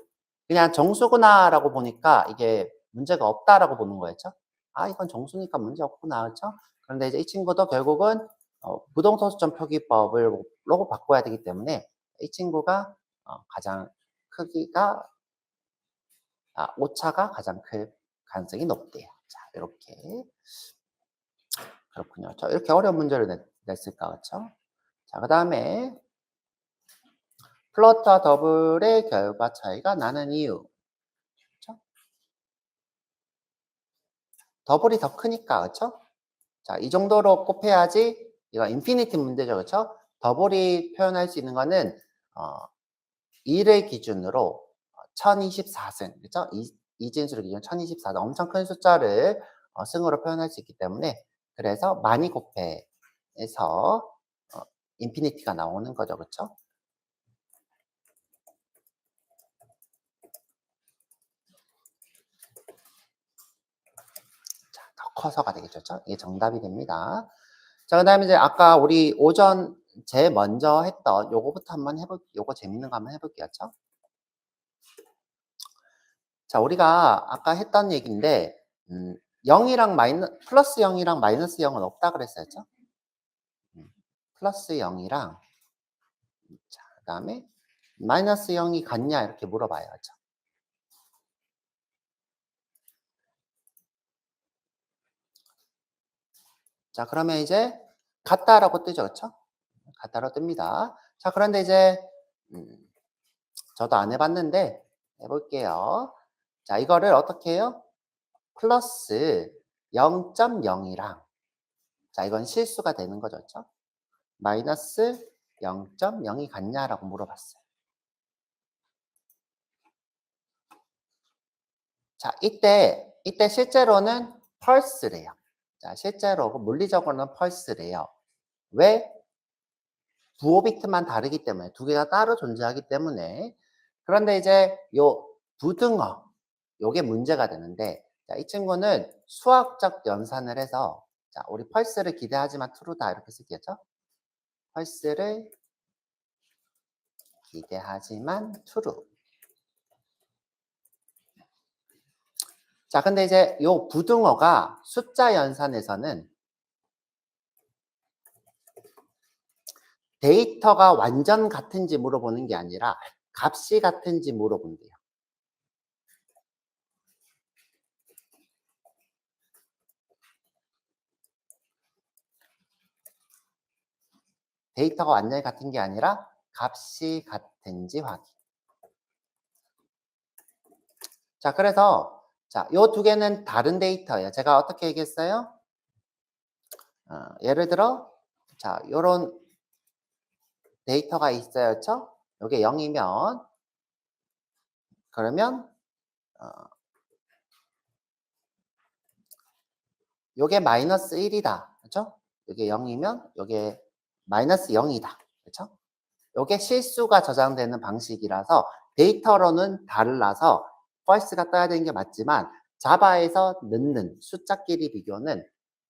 그냥 정수구나라고 보니까 이게 문제가 없다라고 보는 거였죠. 아, 이건 정수니까 문제 없구나. 그렇죠? 그런데 이제 이 친구도 결국은 부동소수점 표기법으로 바꿔야 되기 때문에 이 친구가 가장 크기가 오차가 가장 클 가능성이 높대요. 자, 이렇게. 그렇군요. 저 이렇게 어려운 문제를 냈을까, 그렇죠? 자, 그 다음에 플러트와 더블의 결과 차이가 나는 이유. 그렇죠? 더블이 더 크니까, 그렇죠? 자, 이 정도로 곱해야지 이거 인피니티 문제죠, 그렇죠? 더블이 표현할 수 있는 거는 2를 기준으로 1024승, 그렇죠? 이진수를 기준 1024승, 엄청 큰 숫자를 승으로 표현할 수 있기 때문에 그래서 많이 곱해서 인피니티가 나오는 거죠, 그렇죠? 자, 더 커서가 되겠죠, 그렇죠? 이게 정답이 됩니다. 자, 그다음에 이제 아까 우리 오전 제일 먼저 했던 요거부터 한번 요거 재밌는 거 한번 해볼게요, 그렇죠? 자, 우리가 아까 했던 얘기인데 0이랑 플러스 0이랑 마이너스 0은 없다 그랬었죠? 플러스 0이랑 자, 그다음에 마이너스 0이 같냐 이렇게 물어봐야죠. 자, 그러면 이제 같다라고 뜨죠, 그렇죠? 같다로 뜹니다. 자, 그런데 이제 음, 저도 안 해봤는데 해볼게요. 자, 이거를 어떻게 해요? 플러스 0.0이랑 자, 이건 실수가 되는 거죠, 그렇죠? 마이너스 0.0이 같냐라고 물어봤어요. 자, 이때 실제로는 펄스래요. 자, 실제로 물리적으로는 펄스래요. 왜? 부호비트만 다르기 때문에 두 개가 따로 존재하기 때문에 그런데 이제 요 부등호 요게 문제가 되는데 자, 이 친구는 수학적 연산을 해서 자, 우리 펄스를 기대하지만 true다 이렇게 쓰겠죠? 펄스를 기대하지만 true. 자, 근데 이제 요 부등호가 숫자 연산에서는 데이터가 완전 같은지 물어보는 게 아니라 값이 같은지 물어본대요. 데이터가 완전히 같은 게 아니라 값이 같은지 확인. 자, 그래서 자, 요 두 개는 다른 데이터예요. 제가 어떻게 얘기했어요? 예를 들어 자 요런 데이터가 있어요. 그쵸? 요게 0이면 그러면 어 요게 마이너스 1이다. 그죠? 요게 0이면 요게 마이너스 0이다. 그쵸? 요게 실수가 저장되는 방식이라서 데이터로는 달라서 false가 떠야 되는 게 맞지만 자바에서 넣는 숫자끼리 비교는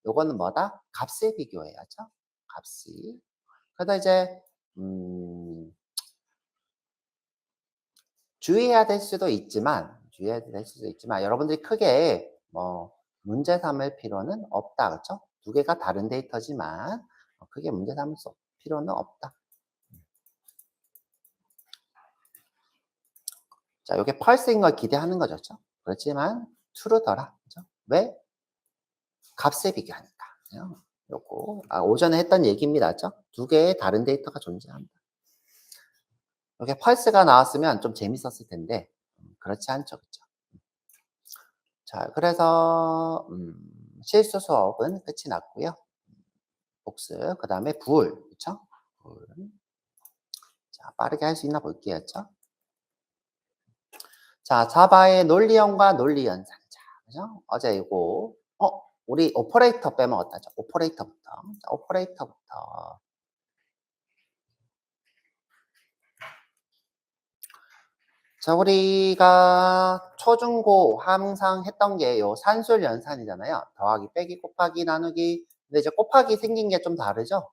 요거는 뭐다? 값의 비교예요. 그죠? 값이. 그래서 이제 주의해야 될 수도 있지만 여러분들이 크게 뭐 문제 삼을 필요는 없다. 그쵸? 두 개가 다른 데이터지만 크게 문제 삼을 필요는 없다. 자, 요게 펄스인 걸 기대하는 거죠. 그쵸? 그렇지만 true더라. 그죠? 왜? 값에 비교하니까. 요거 오전에 했던 얘기입니다. 그죠? 두 개의 다른 데이터가 존재한다. 이렇게 펄스가 나왔으면 좀 재밌었을 텐데 그렇지 않죠. 그쵸? 자, 그래서 실수 수업은 끝이 났고요. 복습, 그 다음에 불, 그쵸? 불. 자, 빠르게 할 수 있나 볼게요. 그쵸? 자, 자바의 논리형과 논리연산자. 그죠? 어제 이거, 우리 오퍼레이터 빼먹었다죠. 오퍼레이터부터. 자, 오퍼레이터부터. 자, 우리가 초중고 항상 했던 게 요 산술 연산이잖아요. 더하기, 빼기, 곱하기, 나누기. 근데 이제 곱하기 생긴 게 좀 다르죠?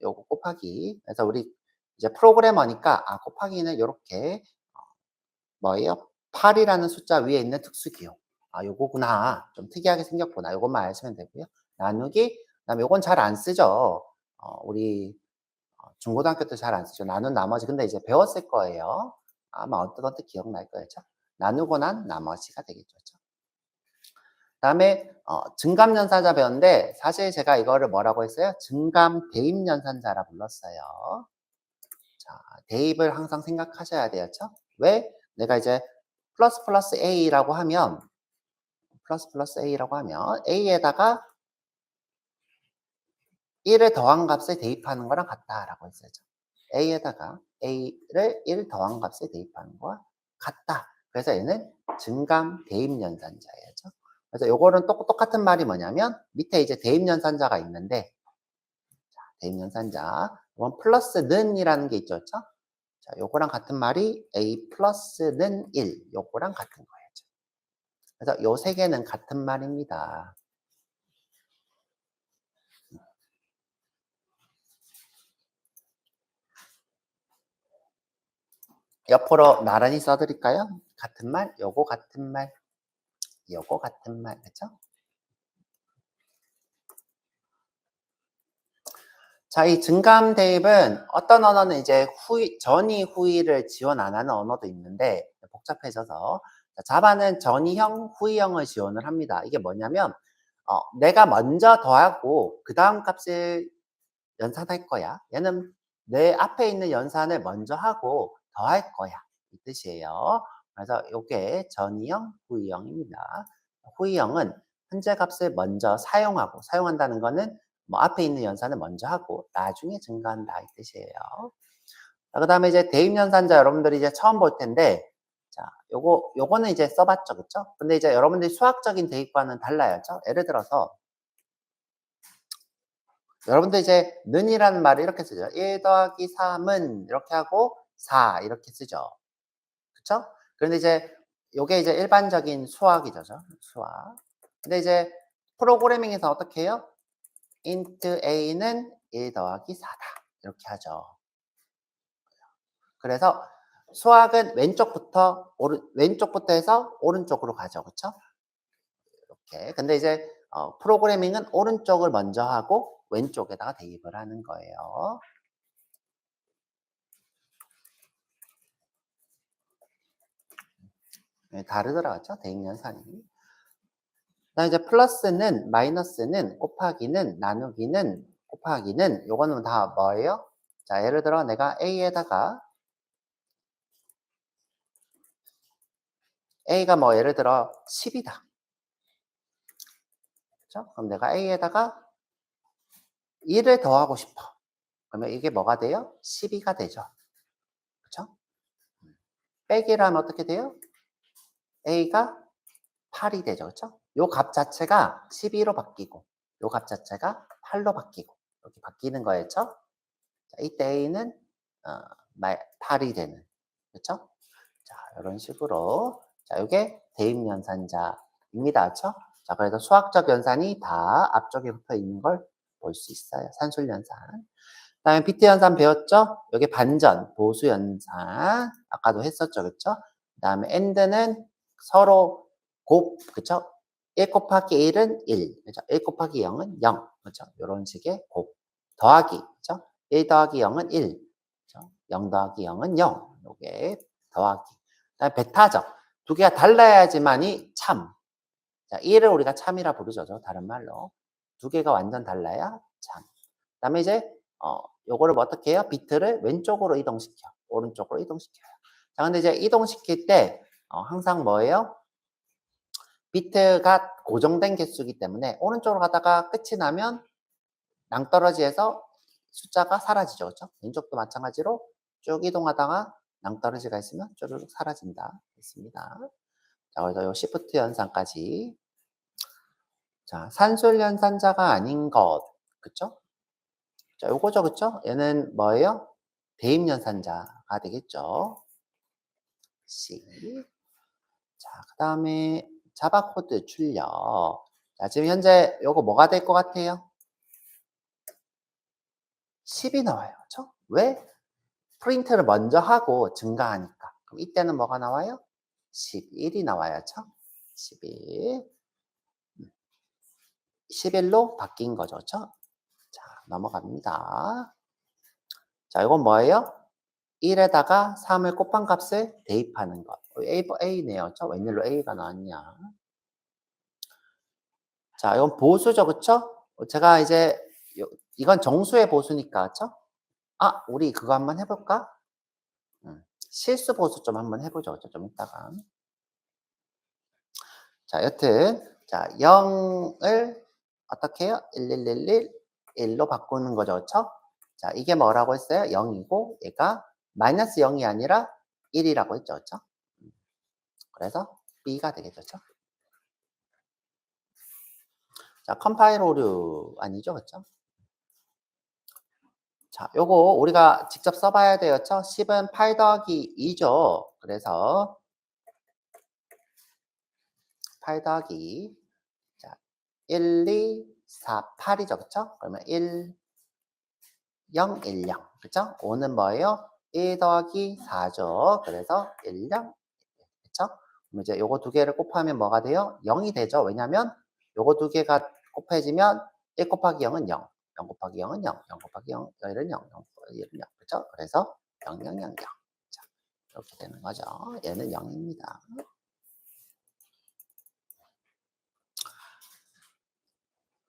요거 곱하기. 그래서 우리 이제 프로그래머니까, 곱하기는 요렇게, 뭐예요? 8이라는 숫자 위에 있는 특수기호. 요거구나. 좀 특이하게 생겼구나. 요것만 아시면 되고요. 나누기, 그다음에 요건 잘 안 쓰죠. 우리 중고등학교 때 잘 안 쓰죠. 나눈 나머지. 근데 이제 배웠을 거예요. 아마 언뜻 기억날 거예요. 그죠? 나누고 난 나머지가 되겠죠. 그죠? 그다음에 증감연산자 배웠는데 사실 제가 이거를 뭐라고 했어요? 증감 대입연산자라 불렀어요. 자, 대입을 항상 생각하셔야 돼요. 그죠? 왜? 내가 이제 플러스 A라고 하면 A에다가 1을 더한 값에 대입하는 거랑 같다라고 했었죠. A에다가 A를 1 더한 값에 대입하는 거와 같다. 그래서 얘는 증감 대입연산자예요. 그래서 요거는 똑같은 말이 뭐냐면 밑에 이제 대입연산자가 있는데 대입연산자 이건 플러스는 이라는 게 있죠. 그렇죠? 자, 요거랑 같은 말이 A 플러스는 1 요거랑 같은 거예요. 그래서 요 세 개는 같은 말입니다. 옆으로 나란히 써드릴까요? 같은 말, 요거 같은 말, 요거 같은 말, 그쵸? 자, 이 증감 대입은 어떤 언어는 이제 전이 후이를 지원 안 하는 언어도 있는데 복잡해져서 자바는 전이형, 후이형을 지원을 합니다. 이게 뭐냐면 내가 먼저 더하고 그 다음 값을 연산할 거야. 얘는 내 앞에 있는 연산을 먼저 하고 더할 거야. 이 뜻이에요. 그래서 이게 전이형, 후이형입니다. 후이형은 현재 값을 먼저 사용한다는 거는 뭐 앞에 있는 연산을 먼저 하고 나중에 증가한다 이 뜻이에요. 그 다음에 이제 대입연산자 여러분들이 이제 처음 볼 텐데 자, 요거는 이제 써봤죠. 그쵸? 근데 이제 여러분들이 수학적인 대입과는 달라요. 그쵸? 예를 들어서 여러분들 이제 는이라는 말을 이렇게 쓰죠. 1 더하기 3은 이렇게 하고 4 이렇게 쓰죠. 그쵸? 그런데 이제 요게 이제 일반적인 수학이죠. 수학. 근데 이제 프로그래밍에서 어떻게 해요? int a는 1 더하기 4다. 이렇게 하죠. 그래서 수학은 왼쪽부터 해서 오른쪽으로 가죠. 그쵸? 이렇게. 근데 이제 프로그래밍은 오른쪽을 먼저 하고 왼쪽에다가 대입을 하는 거예요. 네, 다르더라고요. 대입연산이. 그다음에 이제 플러스는, 마이너스는, 곱하기는, 나누기는, 곱하기는 요거는 다 뭐예요? 자, 예를 들어 내가 A가 뭐 예를 들어 10이다. 그렇죠? 그럼 내가 A에다가 1을 더하고 싶어. 그러면 이게 뭐가 돼요? 12가 되죠. 그쵸? 빼기를 하면 어떻게 돼요? A가 8이 되죠. 그쵸? 요 값 자체가 12로 바뀌고, 요 값 자체가 8로 바뀌고, 이렇게 바뀌는 거였죠? 자, 이때 A는 8이 되는. 그쵸? 자, 이런 식으로. 자, 요게 대입연산자입니다. 그쵸? 자, 그래서 수학적 연산이 다 앞쪽에 붙어 있는 걸 볼 수 있어요. 산술연산. 그다음에 비트연산 배웠죠? 여기 반전, 보수연산. 아까도 했었죠. 그쵸? 그다음에 AND는 서로 그쵸? 1 곱하기 1은 1. 그죠? 1 곱하기 0은 0. 그죠? 이런 식의 더하기. 그죠? 1 더하기 0은 1. 그죠? 0 더하기 0은 0. 요게 더하기. 그다음에 배타적. 두 개가 달라야지만이 참. 자, 1을 우리가 참이라 부르죠. 다른 말로. 두 개가 완전 달라야 참. 그다음에 이제 요거를 뭐 어떻게 해요? 비트를 왼쪽으로 이동시켜. 오른쪽으로 이동시켜요. 자, 근데 이제 이동시킬 때 항상 뭐예요? 비트가 고정된 개수이기 때문에 오른쪽으로 가다가 끝이 나면 낭떠러지에서 숫자가 사라지죠. 그렇죠? 왼쪽도 마찬가지로 쭉 이동하다가 낭떠러지가 있으면 쭈르륵 사라진다. 됐습니다. 자, 그래서 요 시프트 연산까지. 자, 산술 연산자가 아닌 것. 그쵸? 자, 요거죠. 그쵸? 얘는 뭐예요? 대입 연산자가 되겠죠. C. 자, 그다음에 자바 코드 출력. 자, 지금 현재 요거 뭐가 될 것 같아요? 10이 나와요. 그쵸? 왜? 프린트를 먼저 하고 증가하니까. 그럼 이때는 뭐가 나와요? 11이 나와야죠. 11. 11로 바뀐 거죠. 그쵸? 자, 넘어갑니다. 자, 이건 뭐예요? 1에다가 3을 곱한 값을 대입하는 것. A네요. 그쵸? 웬일로 A가 나왔냐. 자, 이건 보수죠. 그쵸? 제가 이제, 이건 정수의 보수니까. 그쵸? 아, 우리 그거 한번 해볼까? 실수 보수 좀 한번 해보죠. 그쵸? 좀 이따가. 자, 여튼, 자, 0을 어떻게 해요? 1111, 1로 바꾸는 거죠. 그쵸? 자, 이게 뭐라고 했어요? 0이고, 얘가 마이너스 0이 아니라 1이라고 했죠. 그쵸? 그래서 B가 되겠죠. 그쵸? 자, 컴파일 오류 아니죠? 그쵸? 자, 요거 우리가 직접 써봐야 돼요. 그쵸? 10은 8 더하기 2죠. 그래서 8 더하기 자, 1, 2, 4, 8이죠. 그쵸? 그러면 1, 0, 1, 0. 그쵸? 5는 뭐예요? 1 더하기 4죠. 그래서 1, 0, 그쵸? 그럼 이제 요거 두 개를 곱하면 뭐가 돼요? 0이 되죠. 왜냐면 요거 두 개가 곱해지면 1 곱하기 0은 0, 0 곱하기 0은 0, 0 곱하기 0, 1은 0, 0 곱하기 1은 0. 그쵸? 그래서 0, 0, 0, 0. 자, 이렇게 되는 거죠. 얘는 0입니다.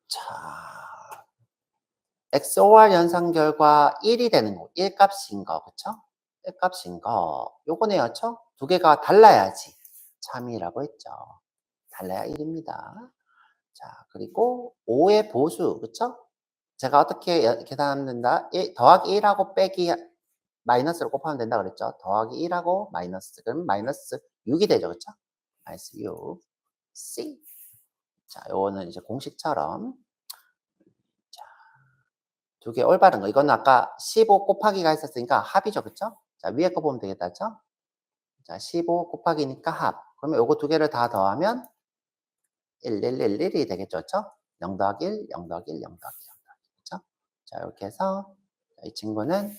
자, XOR 연산 결과 1이 되는 거, 1 값인 거, 그쵸? 1 값인 거. 요거네요, 그쵸? 두 개가 달라야지 참이라고 했죠. 달라야 1입니다. 자, 그리고 5의 보수, 그쵸? 제가 어떻게 계산하면 된다? 1, 더하기 1하고 빼기 마이너스로 곱하면 된다 그랬죠? 더하기 1하고 마이너스, 그럼 마이너스 6이 되죠, 그쵸? 마이너스 6. C. 자, 요거는 이제 공식처럼. 자, 두 개 올바른 거. 이거는 아까 15 곱하기가 있었으니까 합이죠, 그쵸? 자, 위에 거 보면 되겠다, 그쵸? 자, 15 곱하기니까 합. 그러면 요거 두 개를 다 더하면 1, 1, 1, 1이 되겠죠, 그쵸? 0 더하기 1, 0 더하기 1, 0 더하기 0 더하기 1, 그쵸? 자, 이렇게 해서 이 친구는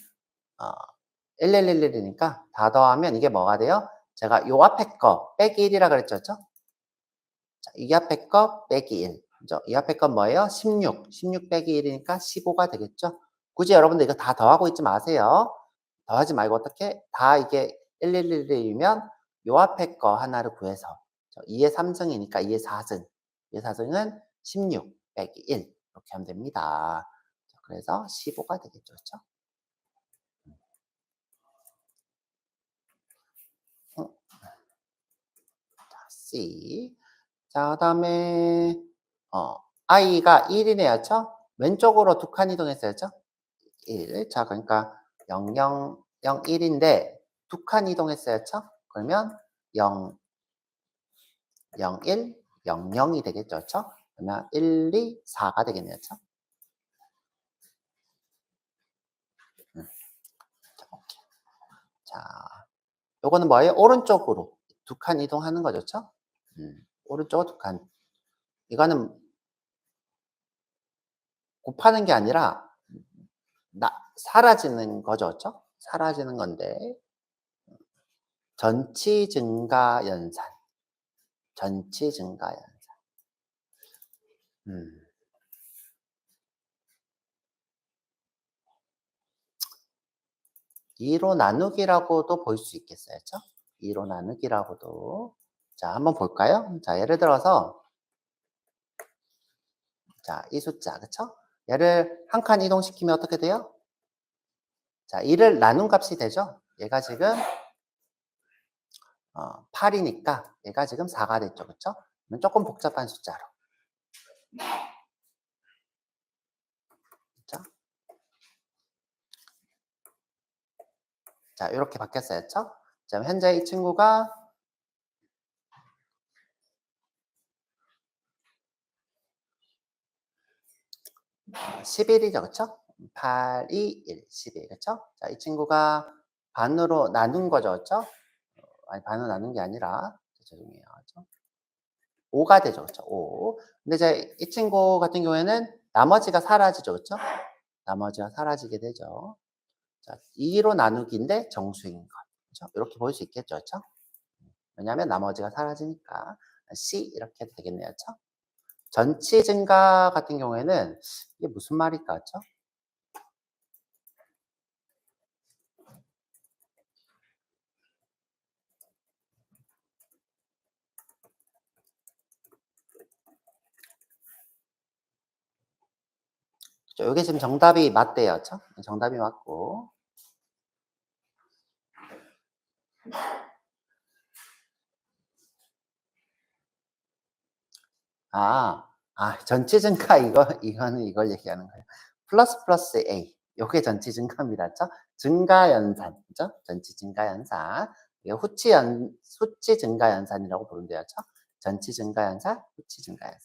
1111이니까 다 더하면 이게 뭐가 돼요? 제가 요 앞에 거 빼기 1이라 그랬죠? 그쵸? 자, 이 앞에 거 빼기 1. 그죠? 이 앞에 건 뭐예요? 16. 16 빼기 1이니까 15가 되겠죠? 굳이 여러분들 이거 다 더하고 있지 마세요. 더하지 말고 어떻게? 다 이게 1111이면 요 앞에 거 하나를 구해서 2의 3승이니까 2의 4승. 2의 4승은 16 빼기 1. 이렇게 하면 됩니다. 그래서 15가 되겠죠. 그렇죠? C. 자, 그다음에 i가 1이네요. 그렇죠? 왼쪽으로 두 칸 이동했어야죠? 1. 자, 그러니까 0, 0, 0, 1인데 두 칸 이동했어야죠? 그러면 0, 0, 1, 0, 0이 되겠죠? 그렇죠? 그러면 1, 2, 4가 되겠네요. 그렇죠? 자, 오케이. 자, 요거는 뭐예요? 오른쪽으로 두 칸 이동하는 거죠. 그렇죠? 오른쪽 두 칸. 이거는 곱하는 게 아니라 사라지는 거죠. 그렇죠? 사라지는 건데 전치 증가 연산. 전치 증가 연산. 2로 나누기라고도 볼 수 있겠어요. 그렇죠? 2로 나누기라고도. 자, 한번 볼까요? 자, 예를 들어서 자, 이 숫자, 그쵸? 얘를 한 칸 이동시키면 어떻게 돼요? 자, 2를 나눈 값이 되죠? 얘가 지금 8이니까 얘가 지금 4가 됐죠, 그쵸? 조금 복잡한 숫자로. 그쵸? 자, 이렇게 바뀌었어요, 그쵸? 자, 현재 이 친구가 11이죠, 그쵸? 8, 2, 1, 11, 그쵸? 자, 이 친구가 반으로 나눈 거죠, 그쵸? 아니, 반으로 나눈 게 아니라, 죄송해요, 그쵸? 5가 되죠, 그쵸? 5. 근데 이제 이 친구 같은 경우에는 나머지가 사라지죠, 그쵸? 나머지가 사라지게 되죠. 자, 2로 나누기인데 정수인 것. 그렇죠? 이렇게 볼 수 있겠죠. 그렇죠? 왜냐하면 나머지가 사라지니까 C 이렇게 해도 되겠네요. 그렇죠? 전치 증가 같은 경우에는 이게 무슨 말일까? 그렇죠? 그렇죠? 이게 지금 정답이 맞대요. 그렇죠? 정답이 맞고. 전치 증가 이거는 이걸 얘기하는 거예요. 플러스 A. 요게 전치 증가입니다. 그렇죠? 증가 연산. 그렇죠? 전치 증가 연산. 이게 후치 증가 연산이라고 부른대요. 그렇죠? 전치 증가 연산, 후치 증가 연산.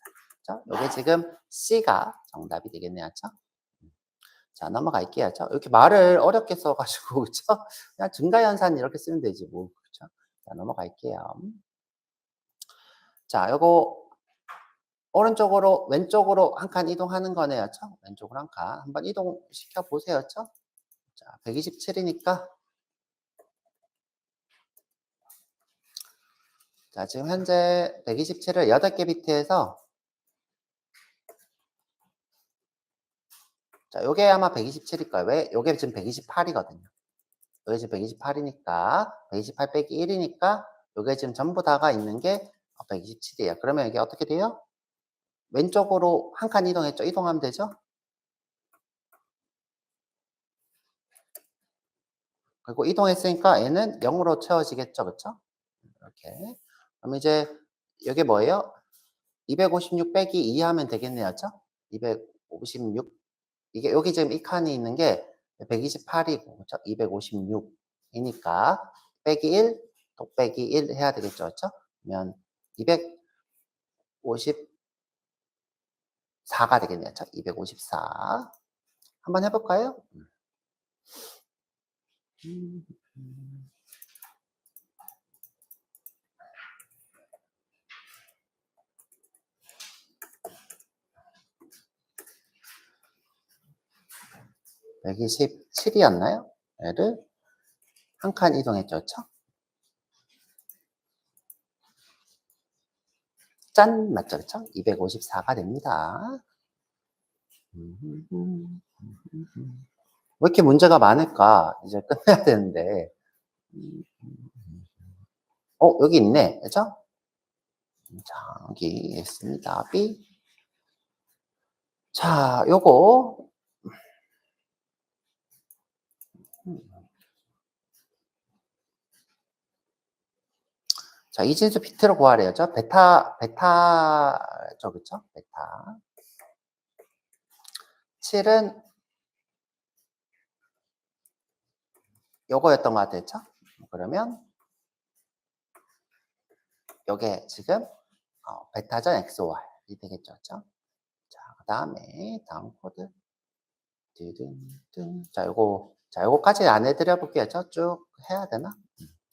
그렇죠? 요게 지금 C가 정답이 되겠네요. 그렇죠? 자, 넘어갈게요. 그렇죠? 이렇게 말을 어렵게 써 가지고 그렇죠? 그냥 증가 연산 이렇게 쓰면 되지 뭐. 그렇죠? 자, 넘어갈게요. 자, 요거 오른쪽으로 왼쪽으로 한 칸 이동하는 거네요. 그렇죠? 왼쪽으로 한 칸. 한번 이동시켜 보세요. 그렇죠? 자, 127이니까 자, 지금 현재 127을 8개 비트에서 자, 요게 아마 127일 거예요. 왜? 요게 지금 128이거든요. 요게 지금 128이니까 128 빼기 1이니까 요게 지금 전부 다가 있는 게 127이에요. 그러면 이게 어떻게 돼요? 왼쪽으로 한 칸 이동했죠? 이동하면 되죠? 그리고 이동했으니까 얘는 0으로 채워지겠죠? 그쵸? 이렇게. 그럼 이제 이게 뭐예요? 256 빼기 2 하면 되겠네요. 그쵸? 256. 이게 여기 지금 이 칸이 있는 게 128이고, 그쵸? 256이니까 빼기 1, 또 빼기 1 해야 되겠죠. 그쵸? 그러면 254가 되겠네요. 그쵸? 254. 한번 해볼까요? 127이었나요? 얘를 한 칸 이동했죠. 그쵸? 짠! 맞죠? 그쵸? 254가 됩니다. 왜 이렇게 문제가 많을까? 이제 끝내야 되는데. 여기 있네. 그죠? 자, 여기 있습니다. B. 자, 요거. 자, 이진수 비트로 구하래요. 베타죠, 그쵸? 베타. 7은 요거였던 것 같아요. 그쵸? 그러면 요게 지금 베타전 XOR이 되겠죠. 그쵸? 자, 그 다음에 다음 코드. 뚜둔. 자, 요거까지 안 해드려 볼게요. 쭉 해야 되나?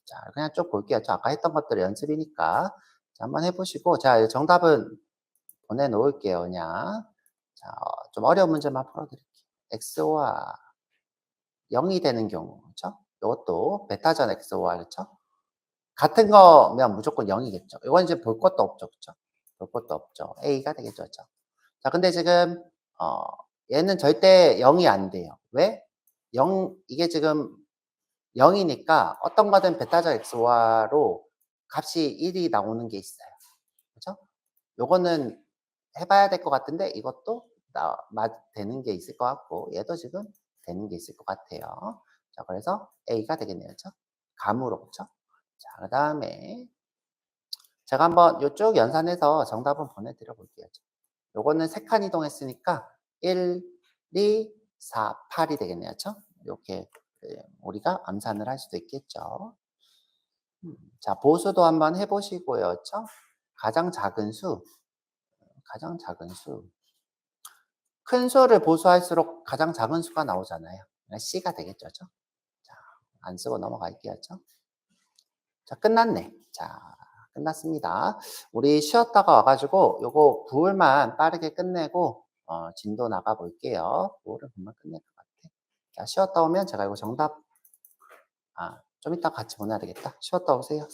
자, 그냥 쭉 볼게요. 아까 했던 것들 연습이니까. 자, 한번 해보시고. 자, 정답은 보내놓을게요. 그냥. 자, 좀 어려운 문제만 풀어드릴게요. XOR 0이 되는 경우. 그쵸? 이것도 베타전 XOR. 그쵸? 같은 거면 무조건 0이겠죠. 이건 이제 볼 것도 없죠. 그쵸? 볼 것도 없죠. A가 되겠죠. 그쵸? 자, 근데 지금, 얘는 절대 0이 안 돼요. 왜? 이게 지금 0이니까 어떤 거든 베타적 XOR로 값이 1이 나오는 게 있어요. 그죠? 요거는 해봐야 될 것 같은데 이것도 되는 게 있을 것 같고 얘도 지금 되는 게 있을 것 같아요. 자, 그래서 A가 되겠네요. 그죠? 감으로. 그죠? 자, 그 다음에 제가 한번 요쪽 연산해서 정답은 보내드려 볼게요. 요거는 3칸 이동했으니까 1, 2, 4, 8이 되겠네요. 그쵸? 이렇게 우리가 암산을 할 수도 있겠죠. 자, 보수도 한번 해보시고요. 그쵸? 가장 작은 수, 가장 작은 수. 큰 수를 보수할수록 가장 작은 수가 나오잖아요. C가 되겠죠. 그쵸? 자, 안 쓰고 넘어갈게요. 그쵸? 자, 끝났네. 자, 끝났습니다. 우리 쉬었다가 와가지고 요거 부을만 빠르게 끝내고 진도 나가 볼게요. 부을을 금방 끝낼 것 같아. 자, 쉬었다 오면 제가 이거 정답 좀 이따 같이 보내야 되겠다. 쉬었다 오세요.